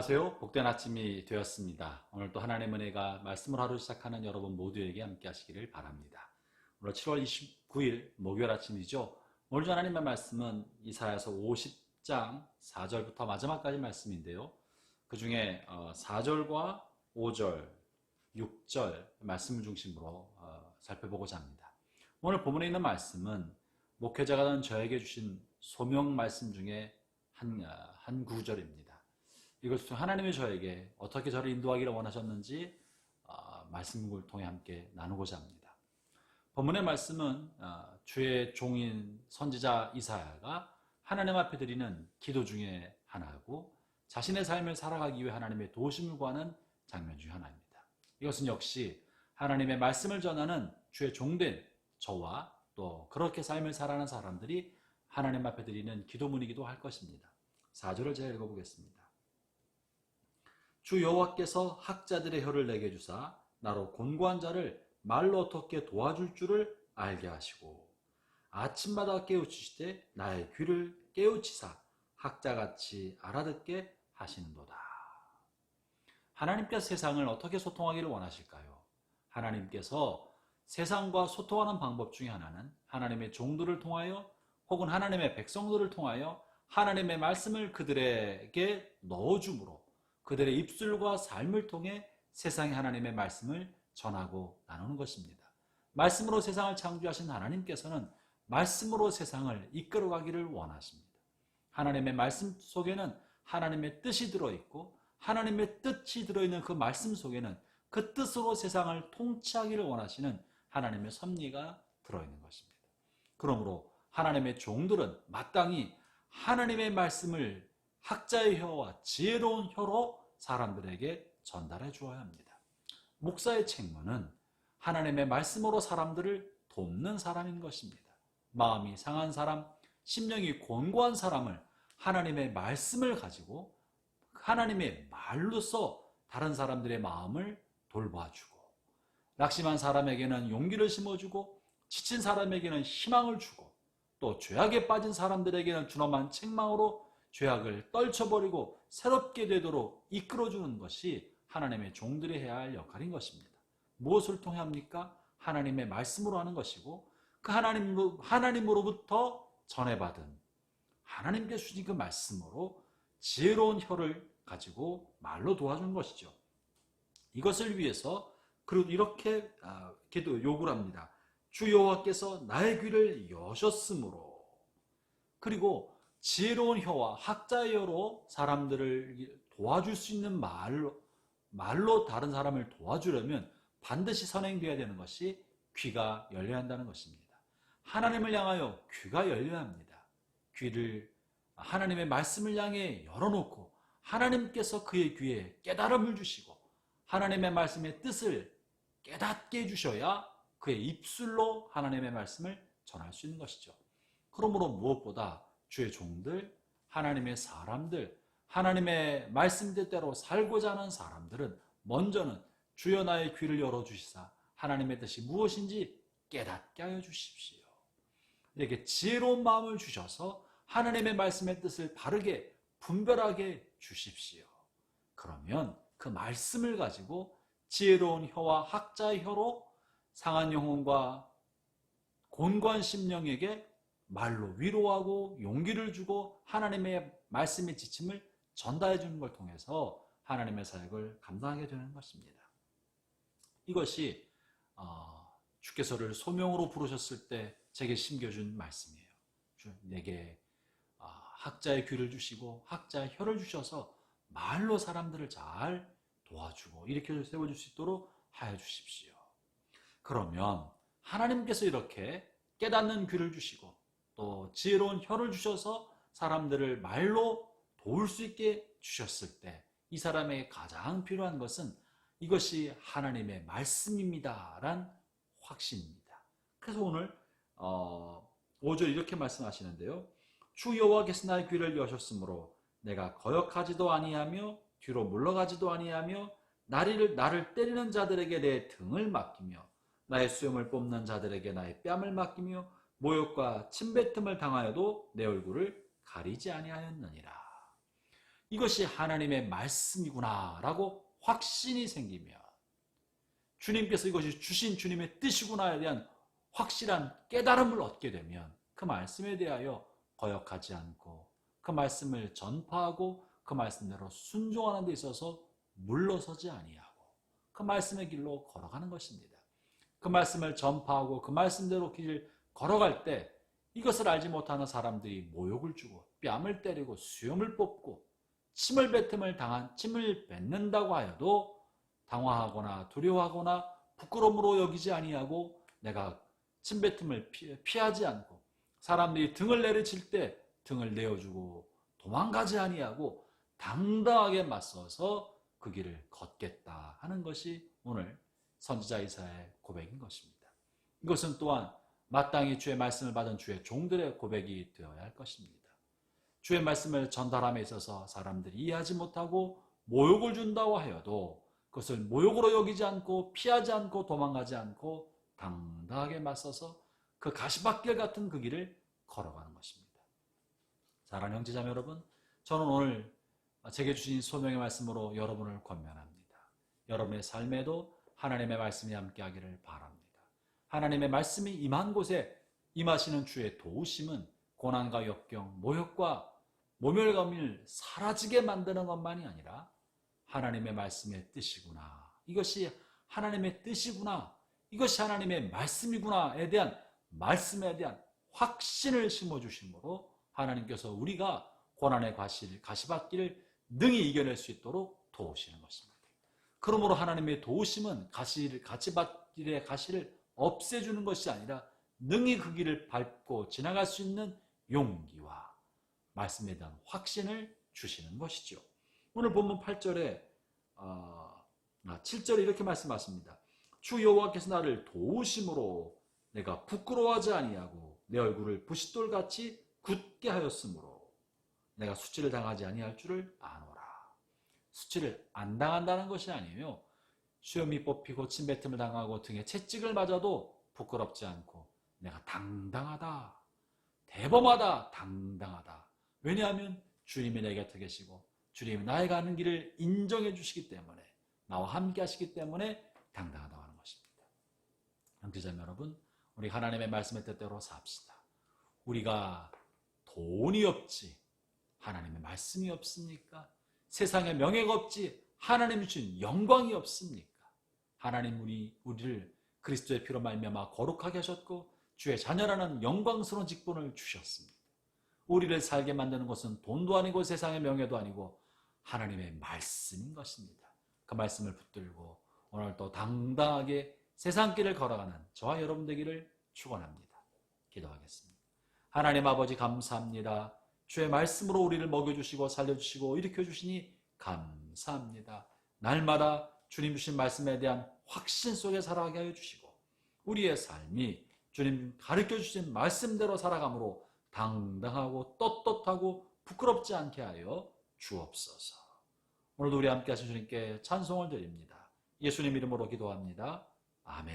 안녕하세요. 복된 아침이 되었습니다. 오늘 또 하나님의 은혜가 말씀을 하루 시작하는 여러분 모두에게 함께 하시기를 바랍니다. 오늘 7월 29일 목요일 아침이죠. 오늘 하나님의 말씀은 이사야서 50장 4절부터 마지막까지 말씀인데요. 그 중에 4절과 5절, 6절 말씀을 중심으로 살펴보고자 합니다. 오늘 본문에 있는 말씀은 목회자가 된 저에게 주신 소명 말씀 중에 한 구절입니다. 이것을 하나님이 저에게 어떻게 저를 인도하기를 원하셨는지 말씀을 통해 함께 나누고자 합니다. 본문의 말씀은 주의 종인 선지자 이사야가 하나님 앞에 드리는 기도 중에 하나고 자신의 삶을 살아가기 위해 하나님의 도우심을 구하는 장면 중 하나입니다. 이것은 역시 하나님의 말씀을 전하는 주의 종된 저와 또 그렇게 삶을 살아가는 사람들이 하나님 앞에 드리는 기도문이기도 할 것입니다. 4절을 제가 읽어보겠습니다. 주 여호와께서 학자들의 혀를 내게 주사 나로 곤고한 자를 말로 어떻게 도와줄 줄을 알게 하시고 아침마다 깨우치시되 나의 귀를 깨우치사 학자같이 알아듣게 하시는도다. 하나님께서 세상을 어떻게 소통하기를 원하실까요? 하나님께서 세상과 소통하는 방법 중에 하나는 하나님의 종들을 통하여 혹은 하나님의 백성들을 통하여 하나님의 말씀을 그들에게 넣어줌으로 그들의 입술과 삶을 통해 세상에 하나님의 말씀을 전하고 나누는 것입니다. 말씀으로 세상을 창조하신 하나님께서는 말씀으로 세상을 이끌어가기를 원하십니다. 하나님의 말씀 속에는 하나님의 뜻이 들어있고 하나님의 뜻이 들어있는 그 말씀 속에는 그 뜻으로 세상을 통치하기를 원하시는 하나님의 섭리가 들어있는 것입니다. 그러므로 하나님의 종들은 마땅히 하나님의 말씀을 학자의 혀와 지혜로운 혀로 사람들에게 전달해 주어야 합니다. 목사의 책무는 하나님의 말씀으로 사람들을 돕는 사람인 것입니다. 마음이 상한 사람, 심령이 곤고한 사람을 하나님의 말씀을 가지고 하나님의 말로써 다른 사람들의 마음을 돌봐주고 낙심한 사람에게는 용기를 심어주고 지친 사람에게는 희망을 주고 또 죄악에 빠진 사람들에게는 준엄한 책망으로 죄악을 떨쳐버리고 새롭게 되도록 이끌어주는 것이 하나님의 종들이 해야 할 역할인 것입니다. 무엇을 통해 합니까? 하나님의 말씀으로 하는 것이고 그 하나님으로부터 전해받은 하나님께 주신 그 말씀으로 지혜로운 혀를 가지고 말로 도와주는 것이죠. 이것을 위해서 그리고 이렇게 요구를 합니다. 주 여호와께서 나의 귀를 여셨으므로 그리고 지혜로운 혀와 학자의 혀로 사람들을 도와줄 수 있는 말로 다른 사람을 도와주려면 반드시 선행되어야 되는 것이 귀가 열려야 한다는 것입니다. 하나님을 향하여 귀가 열려야 합니다. 귀를 하나님의 말씀을 향해 열어놓고 하나님께서 그의 귀에 깨달음을 주시고 하나님의 말씀의 뜻을 깨닫게 해주셔야 그의 입술로 하나님의 말씀을 전할 수 있는 것이죠. 그러므로 무엇보다 주의 종들, 하나님의 사람들, 하나님의 말씀대로 살고자 하는 사람들은 먼저는 주여 나의 귀를 열어주시사 하나님의 뜻이 무엇인지 깨닫게 하여 주십시오. 이렇게 지혜로운 마음을 주셔서 하나님의 말씀의 뜻을 바르게 분별하게 주십시오. 그러면 그 말씀을 가지고 지혜로운 혀와 학자의 혀로 상한 영혼과 곤고한 심령에게 말로 위로하고 용기를 주고 하나님의 말씀의 지침을 전달해 주는 걸 통해서 하나님의 사역을 감당하게 되는 것입니다. 이것이 주께서를 소명으로 부르셨을 때 제게 심겨준 말씀이에요. 내게 학자의 귀를 주시고 학자의 혀를 주셔서 말로 사람들을 잘 도와주고 일으켜 세워줄 수 있도록 하여 주십시오. 그러면 하나님께서 이렇게 깨닫는 귀를 주시고 또 지혜로운 혀를 주셔서 사람들을 말로 도울 수 있게 주셨을 때 이 사람에게 가장 필요한 것은 이것이 하나님의 말씀입니다 란 확신입니다. 그래서 오늘 5절 이렇게 말씀하시는데요. 주 여호와께서 나의 귀를 여셨으므로 내가 거역하지도 아니하며 뒤로 물러가지도 아니하며 나를 때리는 자들에게 내 등을 맡기며 나의 수염을 뽑는 자들에게 나의 뺨을 맡기며 모욕과 침뱉음을 당하여도 내 얼굴을 가리지 아니하였느니라. 이것이 하나님의 말씀이구나 라고 확신이 생기면, 주님께서 이것이 주신 주님의 뜻이구나에 대한 확실한 깨달음을 얻게 되면 그 말씀에 대하여 거역하지 않고 그 말씀을 전파하고 그 말씀대로 순종하는 데 있어서 물러서지 아니하고 그 말씀의 길로 걸어가는 것입니다. 그 말씀을 전파하고 그 말씀대로 길을 걸어갈 때 이것을 알지 못하는 사람들이 모욕을 주고 뺨을 때리고 수염을 뽑고 침을 뱉는다고 하여도 당황하거나 두려워하거나 부끄러움으로 여기지 아니하고 내가 침뱉음을 피하지 않고 사람들이 등을 내리칠 때 등을 내어주고 도망가지 아니하고 당당하게 맞서서 그 길을 걷겠다 하는 것이 오늘 선지자 이사야의 고백인 것입니다. 이것은 또한 마땅히 주의 말씀을 받은 주의 종들의 고백이 되어야 할 것입니다. 주의 말씀을 전달함에 있어서 사람들이 이해하지 못하고 모욕을 준다고 하여도 그것을 모욕으로 여기지 않고 피하지 않고 도망가지 않고 당당하게 맞서서 그 가시밭길 같은 그 길을 걸어가는 것입니다. 사랑하는 형제자매 여러분, 저는 오늘 제게 주신 소명의 말씀으로 여러분을 권면합니다. 여러분의 삶에도 하나님의 말씀이 함께하기를 바랍니다. 하나님의 말씀이 임한 곳에 임하시는 주의 도우심은 고난과 역경, 모욕과 모멸감을 사라지게 만드는 것만이 아니라 하나님의 말씀의 뜻이구나, 이것이 하나님의 뜻이구나, 이것이 하나님의 말씀이구나에 대한 말씀에 대한 확신을 심어주심으로 하나님께서 우리가 고난의 가시밭길을 능히 이겨낼 수 있도록 도우시는 것입니다. 그러므로 하나님의 도우심은 가시밭길의 가시를 없애주는 것이 아니라 능히 그 길을 밟고 지나갈 수 있는 용기와 말씀에 대한 확신을 주시는 것이죠. 오늘 본문 8절에 7절에 이렇게 말씀하십니다. 주 여호와께서 나를 도우심으로 내가 부끄러워하지 아니하고 내 얼굴을 부싯돌같이 굳게 하였으므로 내가 수치를 당하지 아니할 줄을 아노라. 수치를 안 당한다는 것이 아니에요. 수염이 뽑히고 침뱉음을 당하고 등에 채찍을 맞아도 부끄럽지 않고 내가 당당하다, 대범하다, 당당하다. 왜냐하면 주님이 내 곁에 계시고 주님이 나의 가는 길을 인정해 주시기 때문에, 나와 함께 하시기 때문에 당당하다고 하는 것입니다. 형제자매 여러분, 우리 하나님의 말씀의 뜻대로 삽시다. 우리가 돈이 없지 하나님의 말씀이 없습니까? 세상에 명예가 없지 하나님이 주신 영광이 없습니까? 하나님 우리를 그리스도의 피로 말미암아 거룩하게 하셨고 주의 자녀라는 영광스러운 직분을 주셨습니다. 우리를 살게 만드는 것은 돈도 아니고 세상의 명예도 아니고 하나님의 말씀인 것입니다. 그 말씀을 붙들고 오늘도 당당하게 세상길을 걸어가는 저와 여러분 되기를 축원합니다. 기도하겠습니다. 하나님 아버지 감사합니다. 주의 말씀으로 우리를 먹여주시고 살려주시고 일으켜주시니 감사합니다. 날마다 주님 주신 말씀에 대한 확신 속에 살아가게 하여 주시고 우리의 삶이 주님 가르쳐주신 말씀대로 살아감으로 당당하고 떳떳하고 부끄럽지 않게 하여 주옵소서. 오늘도 우리 함께 하신 주님께 찬송을 드립니다. 예수님 이름으로 기도합니다. 아멘.